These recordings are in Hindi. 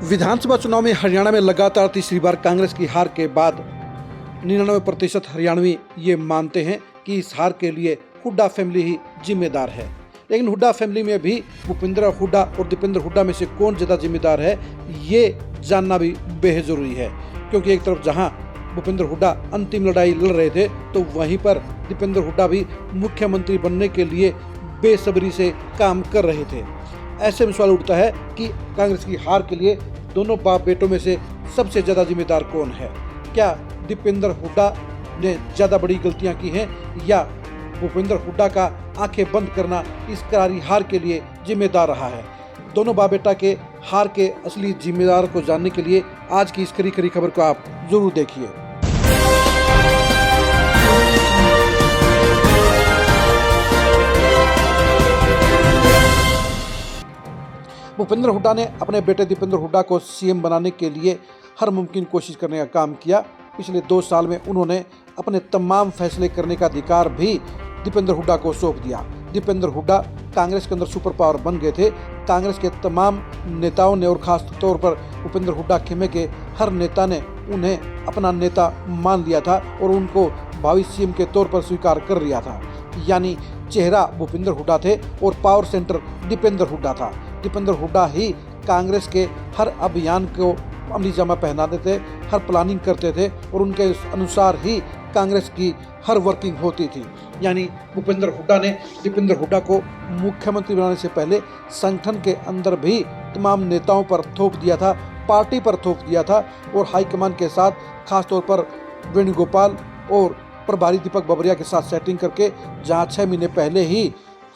विधानसभा चुनाव में हरियाणा में लगातार तीसरी बार कांग्रेस की हार के बाद 99% हरियाणवी ये मानते हैं कि इस हार के लिए हुड्डा फैमिली ही जिम्मेदार है। लेकिन हुड्डा फैमिली में भी भूपेंद्र हुड्डा और दीपेंद्र हुड्डा में से कौन ज़्यादा जिम्मेदार है, ये जानना भी बेहद जरूरी है। क्योंकि एक तरफ जहां भूपेंद्र हुड्डा अंतिम लड़ाई लड़ रहे थे, तो वहीं पर दीपेंद्र हुड्डा भी मुख्यमंत्री बनने के लिए बेसब्री से काम कर रहे थे। ऐसे में सवाल उठता है कि कांग्रेस की हार के लिए दोनों बाप बेटों में से सबसे ज्यादा जिम्मेदार कौन है? क्या दीपेंद्र हुड्डा ने ज्यादा बड़ी गलतियां की हैं, या भूपेंद्र हुड्डा का आंखें बंद करना इस करारी हार के लिए जिम्मेदार रहा है? दोनों बाप बेटा के हार के असली जिम्मेदार को जानने के लिए आज की इस कड़ी कड़ी खबर को आप जरूर देखिए। भूपेंद्र हुड्डा ने अपने बेटे दीपेंद्र हुड्डा को सीएम बनाने के लिए हर मुमकिन कोशिश करने का काम किया। पिछले 2 साल में उन्होंने अपने तमाम फैसले करने का अधिकार भी दीपेंद्र हुड्डा को सौंप दिया। दीपेंद्र हुड्डा कांग्रेस के अंदर सुपर पावर बन गए थे। कांग्रेस के तमाम नेताओं ने और खास तौर पर भूपेंद्र हुड्डा खेमे के हर नेता ने उन्हें अपना नेता मान लिया था और उनको भावी सीएम के तौर पर स्वीकार कर लिया था। यानी चेहरा भूपेंद्र हुड्डा थे और पावर सेंटर दीपेंद्र हुड्डा था। दीपेंद्र हुड्डा ही कांग्रेस के हर अभियान को अमली जामा पहनाते थे, हर प्लानिंग करते थे और उनके अनुसार ही कांग्रेस की हर वर्किंग होती थी। यानी भूपेंद्र हुड्डा ने दीपेंद्र हुड्डा को मुख्यमंत्री बनाने से पहले संगठन के अंदर भी तमाम नेताओं पर थोप दिया था, पार्टी पर थोप दिया था और हाईकमान के साथ खासतौर पर वेणुगोपाल और प्रभारी दीपक बाबरिया के साथ सेटिंग करके, जहां 6 महीने पहले ही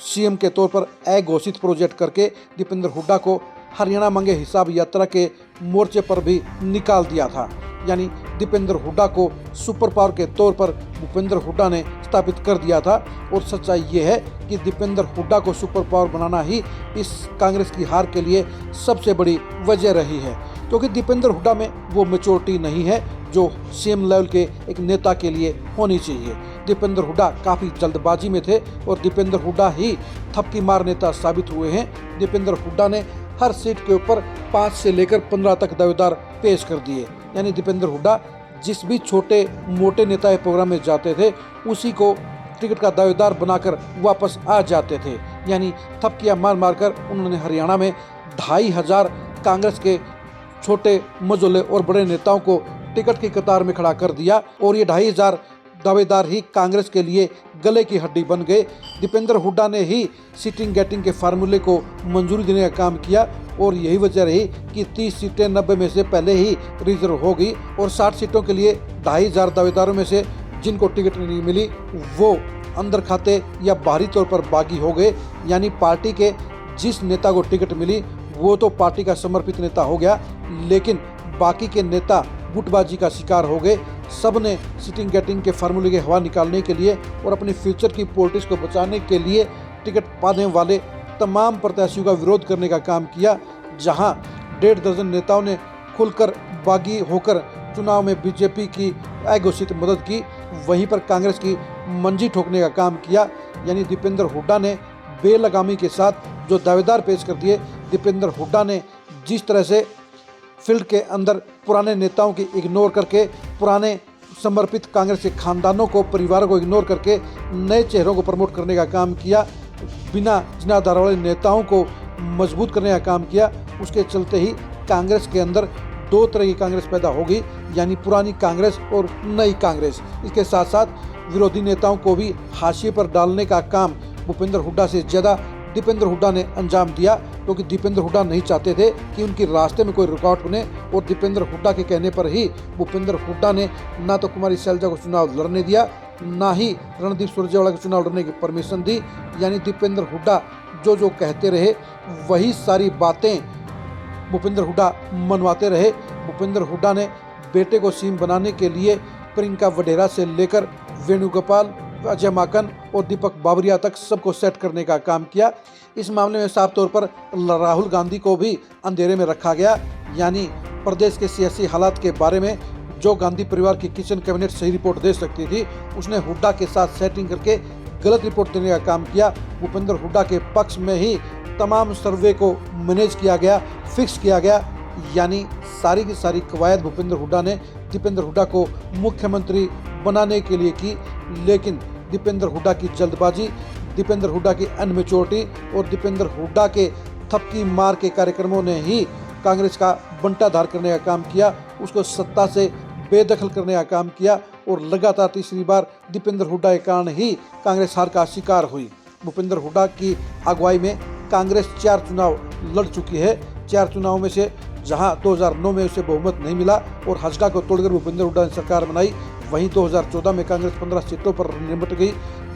सीएम के तौर पर अघोषित प्रोजेक्ट करके दीपेंद्र हुड्डा को हरियाणा मांगे हिसाब यात्रा के मोर्चे पर भी निकाल दिया था। यानी दीपेंद्र हुड्डा को सुपर पावर के तौर पर भूपेंद्र हुड्डा ने स्थापित कर दिया था। और सच्चाई ये है कि दीपेंद्र हुड्डा को सुपर पावर बनाना ही इस कांग्रेस की हार के लिए सबसे बड़ी वजह रही है। क्योंकि दीपेंद्र हुड्डा में वो मैच्योरिटी नहीं है जो सीएम लेवल के एक नेता के लिए होनी चाहिए। दीपेंद्र हुड्डा काफ़ी जल्दबाजी में थे और दीपेंद्र हुड्डा ही थपकी मार नेता साबित हुए हैं। दीपेंद्र हुड्डा ने हर सीट के ऊपर 5 से लेकर 15 तक दावेदार पेश कर दिए। यानी दीपेंद्र हुड्डा जिस भी छोटे मोटे नेता प्रोग्राम में जाते थे, उसी को टिकट का दावेदार बनाकर वापस आ जाते थे। यानी थपकियां मार मारकर उन्होंने हरियाणा में 2500 कांग्रेस के छोटे मझोले और बड़े नेताओं को टिकट की कतार में खड़ा कर दिया और ये 2500 दावेदार ही कांग्रेस के लिए गले की हड्डी बन गए। दीपेंद्र हुड्डा ने ही सीटिंग गेटिंग के फार्मूले को मंजूरी देने का काम किया और यही वजह रही कि 30 सीटें 90 में से पहले ही रिजर्व हो गई और 60 सीटों के लिए 2500 दावेदारों में से जिनको टिकट नहीं मिली वो अंदर खाते या बाहरी तौर पर बागी हो गए। यानी पार्टी के जिस नेता को टिकट मिली वो तो पार्टी का समर्पित नेता हो गया, लेकिन बाकी के नेता गुटबाजी का शिकार हो गए। सब ने सीटिंग गेटिंग के फार्मूले की हवा निकालने के लिए और अपनी फ्यूचर की पॉलिटिक्स को बचाने के लिए टिकट पाने वाले तमाम प्रत्याशियों का विरोध करने का काम किया। जहां 1.5 दर्जन नेताओं ने खुलकर बागी होकर चुनाव में बीजेपी की अघोषित मदद की, वहीं पर कांग्रेस की मंजी ठोकने का काम किया। यानी दीपेंद्र हुड्डा ने बेलगामी के साथ जो दावेदार पेश कर दिए, दीपेंद्र हुड्डा ने जिस तरह से फील्ड के अंदर पुराने नेताओं की इग्नोर करके, पुराने समर्पित कांग्रेस के खानदानों को, परिवारों को इग्नोर करके नए चेहरों को प्रमोट करने का काम किया, बिना जिनाधार वाले नेताओं को मजबूत करने का काम किया, उसके चलते ही कांग्रेस के अंदर 2 तरह की कांग्रेस पैदा होगी। यानी पुरानी कांग्रेस और नई कांग्रेस। इसके साथ साथ विरोधी नेताओं को भी हाशिए पर डालने का काम भूपेंद्र हुड्डा से ज़्यादा दीपेंद्र हुड्डा ने अंजाम दिया। क्योंकि दीपेंद्र हुड्डा नहीं चाहते थे कि उनके रास्ते में कोई रुकावट बने और दीपेंद्र हुड्डा के कहने पर ही भूपेंद्र हुड्डा ने ना तो कुमारी शैलजा को चुनाव लड़ने दिया, ना ही रणदीप सुरजेवाला को चुनाव लड़ने की परमिशन दी। यानी दीपेंद्र हुड्डा जो कहते रहे वही सारी बातें भूपेंद्र हुड्डा मनवाते रहे। भूपेंद्र हुड्डा ने बेटे को सीएम बनाने के लिए प्रियंका वडेरा से लेकर वेणुगोपाल, अजय माकन और दीपक बाबरिया तक सबको सेट करने का काम किया। इस मामले में साफ तौर पर राहुल गांधी को भी अंधेरे में रखा गया। यानी प्रदेश के सियासी हालात के बारे में जो गांधी परिवार की किचन कैबिनेट सही रिपोर्ट दे सकती थी, उसने हुड्डा के साथ सेटिंग करके गलत रिपोर्ट देने का काम किया। भूपेंद्र हुड्डा के पक्ष में ही तमाम सर्वे को मैनेज किया गया, फिक्स किया गया। यानी सारी की सारी कवायद भूपेंद्र हुड्डा ने दीपेंद्र हुड्डा को मुख्यमंत्री बनाने के लिए की, लेकिन दीपेंद्र हुड्डा की जल्दबाजी, दीपेंद्र हुड्डा की अनमेच्योरिटी और दीपेंद्र हुड्डा के थपकी मार के कार्यक्रमों ने ही कांग्रेस का बंटाधार करने का काम किया, उसको सत्ता से बेदखल करने का काम किया और लगातार तीसरी बार दीपेंद्र हुड्डा के कारण ही कांग्रेस हार का शिकार हुई। भूपेंद्र हुड्डा की अगुवाई में कांग्रेस 4 चुनाव लड़ चुकी है। 4 चुनाव में से जहां 2009 में उसे बहुमत नहीं मिला और हजगा को तोड़कर भूपेंद्र हुड्डा ने सरकार बनाई, वहीं 2014 में कांग्रेस 15 सीटों पर निपट गई।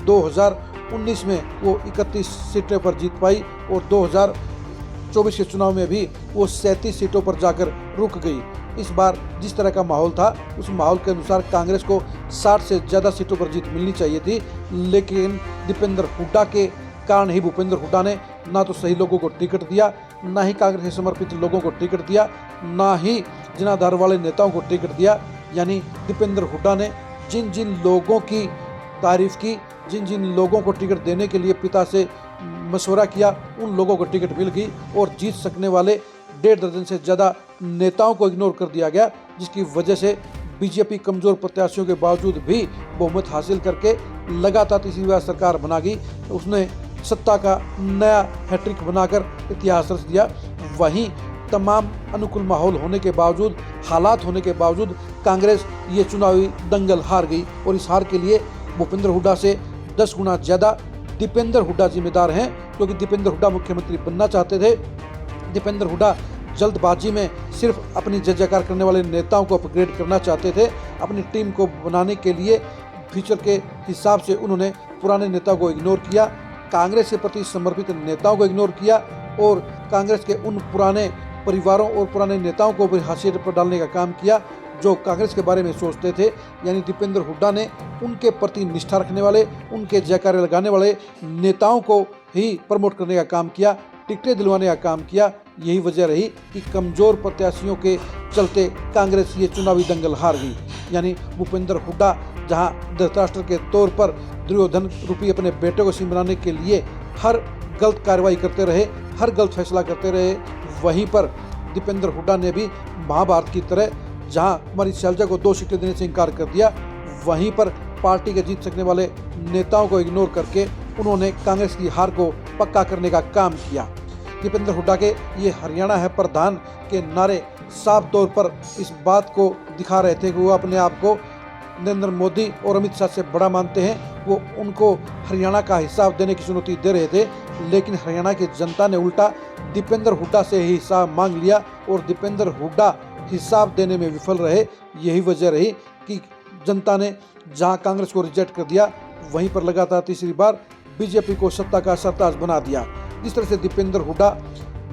2019 में वो 31 सीटों पर जीत पाई और 2024 के चुनाव में भी वो 37 सीटों पर जाकर रुक गई। इस बार जिस तरह का माहौल था, उस माहौल के अनुसार कांग्रेस को 60 से ज़्यादा सीटों पर जीत मिलनी चाहिए थी, लेकिन दीपेंद्र हुड्डा के कारण ही भूपेंद्र हुड्डा ने ना तो सही लोगों को टिकट दिया, ना ही कांग्रेस से समर्पित लोगों को टिकट दिया, ना ही जनाधार वाले नेताओं को टिकट दिया। यानी दीपेंद्र हुड्डा ने जिन जिन लोगों की तारीफ की, जिन जिन लोगों को टिकट देने के लिए पिता से मशवरा किया, उन लोगों को टिकट मिल गई और जीत सकने वाले 1.5 दर्जन से ज़्यादा नेताओं को इग्नोर कर दिया गया, जिसकी वजह से बीजेपी कमज़ोर प्रत्याशियों के बावजूद भी बहुमत हासिल करके लगातार तीसरी बार सरकार बना गई। उसने सत्ता का नया हैट्रिक बनाकर इतिहास रच दिया। वहीं तमाम अनुकूल माहौल होने के बावजूद, हालात होने के बावजूद कांग्रेस ये चुनावी दंगल हार गई और इस हार के लिए भूपेंद्र हुड्डा से 10 गुना ज़्यादा दीपेंद्र हुड्डा जिम्मेदार हैं, क्योंकि दीपेंद्र हुड्डा मुख्यमंत्री बनना चाहते थे। दीपेंद्र हुड्डा जल्दबाजी में सिर्फ अपनी जय जयकार करने वाले नेताओं को अपग्रेड करना चाहते थे। अपनी टीम को बनाने के लिए फ्यूचर के हिसाब से उन्होंने पुराने नेताओं को इग्नोर किया, कांग्रेस के प्रति समर्पित नेताओं को इग्नोर किया और कांग्रेस के उन पुराने परिवारों और पुराने नेताओं को भी हाशिए पर डालने का काम किया जो कांग्रेस के बारे में सोचते थे। यानी दीपेंद्र हुड्डा ने उनके प्रति निष्ठा रखने वाले, उनके जयकारे लगाने वाले नेताओं को ही प्रमोट करने का काम किया, टिकटें दिलवाने का काम किया। यही वजह रही कि कमज़ोर प्रत्याशियों के चलते कांग्रेस ये चुनावी दंगल हार गई। यानी भूपेंद्र हुड्डा जहां धृतराष्ट्र के तौर पर दुर्योधन रूपी अपने बेटे को सीएम बनाने के लिए हर गलत कार्रवाई करते रहे, हर गलत फैसला करते रहे, वहीं पर दीपेंद्र हुड्डा ने भी महाभारत की तरह जहां कुमारी शैलजा को 2 सीटें देने से इनकार कर दिया, वहीं पर पार्टी के जीत सकने वाले नेताओं को इग्नोर करके उन्होंने कांग्रेस की हार को पक्का करने का काम किया। दीपेंद्र हुड्डा के ये हरियाणा है प्रधान के नारे साफ तौर पर इस बात को दिखा रहे थे कि वो अपने आप को नरेंद्र मोदी और अमित शाह से बड़ा मानते हैं। वो उनको हरियाणा का हिसाब देने की चुनौती दे रहे थे, लेकिन हरियाणा की जनता ने उल्टा दीपेंद्र हुड्डा से ही हिसाब मांग लिया और दीपेंद्र हुड्डा हिसाब देने में विफल रहे। यही वजह रही कि जनता ने जहां कांग्रेस को रिजेक्ट कर दिया, वहीं पर लगातार तीसरी बार बीजेपी को सत्ता का सरताज बना दिया। जिस तरह से दीपेंद्र हुड्डा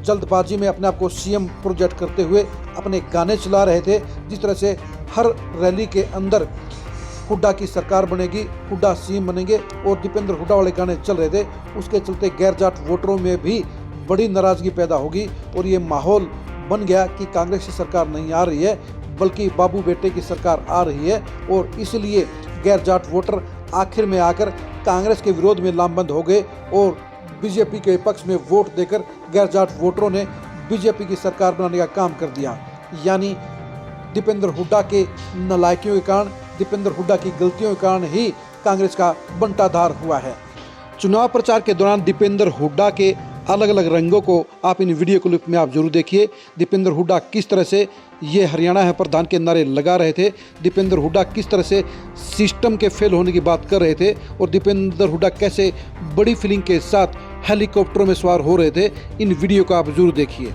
जल्दबाजी में अपने आप को सीएम प्रोजेक्ट करते हुए अपने गाने चला रहे थे, जिस तरह से हर रैली के अंदर हुड्डा की सरकार बनेगी, हुड्डा सीएम बनेंगे और दीपेंद्र हुड्डा वाले गाने चल रहे थे, उसके चलते गैर जाट वोटरों में भी बड़ी नाराजगी पैदा होगी और ये माहौल बन गया कि कांग्रेस की सरकार नहीं आ रही है बल्कि बाबू बेटे की सरकार आ रही है। और इसलिए गैर जाट वोटर आखिर में आकर कांग्रेस के विरोध में लामबंद हो गए और बीजेपी के पक्ष में वोट देकर गैर जाट वोटरों ने बीजेपी की सरकार बनाने का काम कर दिया। यानी दीपेंद्र हुड्डा के नालायकियों के कारण, दीपेंद्र हुड्डा की गलतियों के कारण ही कांग्रेस का बंटाधार हुआ है। चुनाव प्रचार के दौरान दीपेंद्र हुड्डा के अलग अलग रंगों को आप इन वीडियो क्लिप में आप जरूर देखिए। दीपेंद्र हुड्डा किस तरह से ये हरियाणा है प्रधान के नारे लगा रहे थे, दीपेंद्र हुड्डा किस तरह से सिस्टम के फेल होने की बात कर रहे थे और दीपेंद्र हुड्डा कैसे बड़ी फीलिंग के साथ हेलीकॉप्टरों में सवार हो रहे थे। इन वीडियो को आप जरूर देखिए।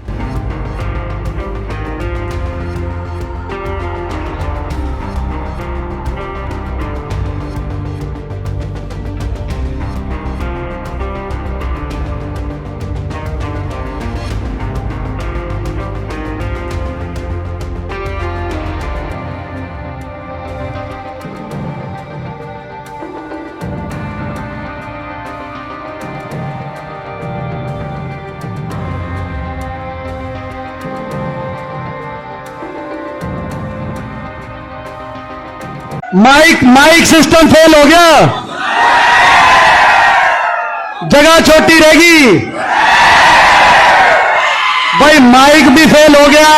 माइक सिस्टम फेल हो गया, जगह छोटी रहेगी, भाई माइक भी फेल हो गया,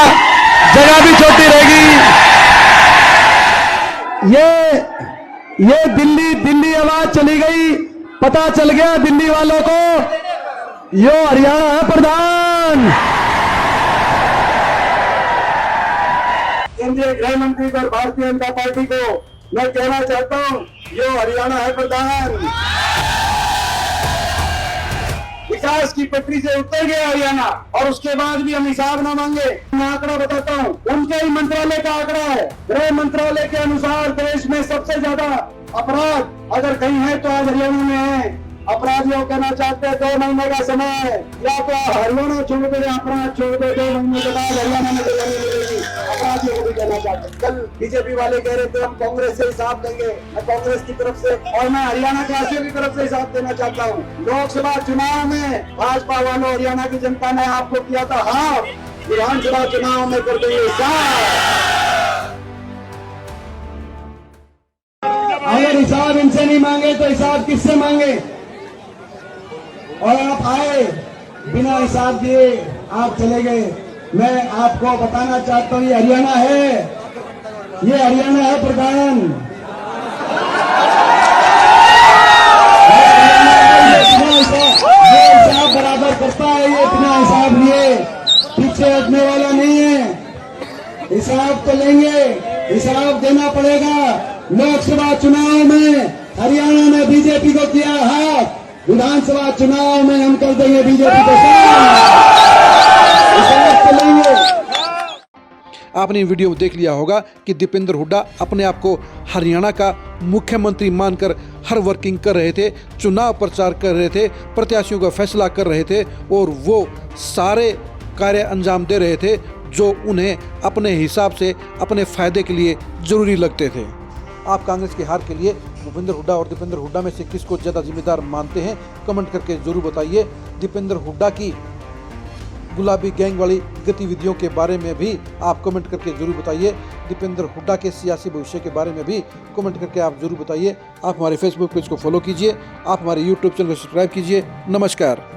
जगह भी छोटी रहेगी। ये दिल्ली आवाज चली गई, पता चल गया दिल्ली वालों को, यो हरियाणा है प्रधान। केंद्रीय गृह मंत्री और भारतीय जनता पार्टी को मैं कहना चाहता हूं, यो हरियाणा है प्रधान। विकास की पटरी से उतर गया हरियाणा, और उसके बाद भी हम हिसाब न मांगे। मैं आंकड़ा बताता हूं, उनके ही मंत्रालय का आंकड़ा है। गृह मंत्रालय के अनुसार देश में सबसे ज्यादा अपराध अगर कहीं है तो आज हरियाणा में है। अपराधियों कहना चाहते हैं 2 महीने का समय है, या तो हरियाणा छोड़ दो या अपराध छोड़ दो, 2 महीने के बाद हरियाणा में जगह मिलेगी। अपराधियों को भी कहना चाहते हैं। कल बीजेपी वाले कह रहे थे हम कांग्रेस से हिसाब देंगे, मैं कांग्रेस की तरफ से और मैं हरियाणा के वासियों की तरफ से हिसाब देना चाहता हूँ। लोकसभा चुनाव में भाजपा वालों हरियाणा की जनता ने आपको किया था हाँ, विधानसभा चुनाव में कर देंगे अगर हिसाब इनसे नहीं मांगे तो हिसाब किससे मांगे? और आप आए बिना हिसाब दिए आप चले गए। मैं आपको बताना चाहता हूं, ये हरियाणा है, ये हरियाणा है प्रधान। ये हिसाब बराबर करता है, ये इतना हिसाब लिए पीछे हटने वाला नहीं है। हिसाब तो लेंगे, हिसाब देना पड़ेगा। लोकसभा चुनाव में हरियाणा ने बीजेपी को किया हाथ, विधानसभा चुनाव में हम कर देंगे बीजेपी को हिसाब तो लेंगे। आपने वीडियो में देख लिया होगा कि दीपेंद्र हुड्डा अपने आप को हरियाणा का मुख्यमंत्री मानकर हर वर्किंग कर रहे थे, चुनाव प्रचार कर रहे थे, प्रत्याशियों का फैसला कर रहे थे और वो सारे कार्य अंजाम दे रहे थे जो उन्हें अपने हिसाब से अपने फायदे के लिए जरूरी लगते थे। आप कांग्रेस की हार के लिए भूपेंद्र हुड्डा और दीपेंद्र हुड्डा में से किसको ज़्यादा जिम्मेदार मानते हैं? कमेंट करके जरूर बताइए। दीपेंद्र हुड्डा की गुलाबी गैंग वाली गतिविधियों के बारे में भी आप कमेंट करके जरूर बताइए। दीपेंद्र हुड्डा के सियासी भविष्य के बारे में भी कमेंट करके आप जरूर बताइए। आप हमारे फेसबुक पेज को फॉलो कीजिए, आप हमारे यूट्यूब चैनल को सब्सक्राइब कीजिए। नमस्कार।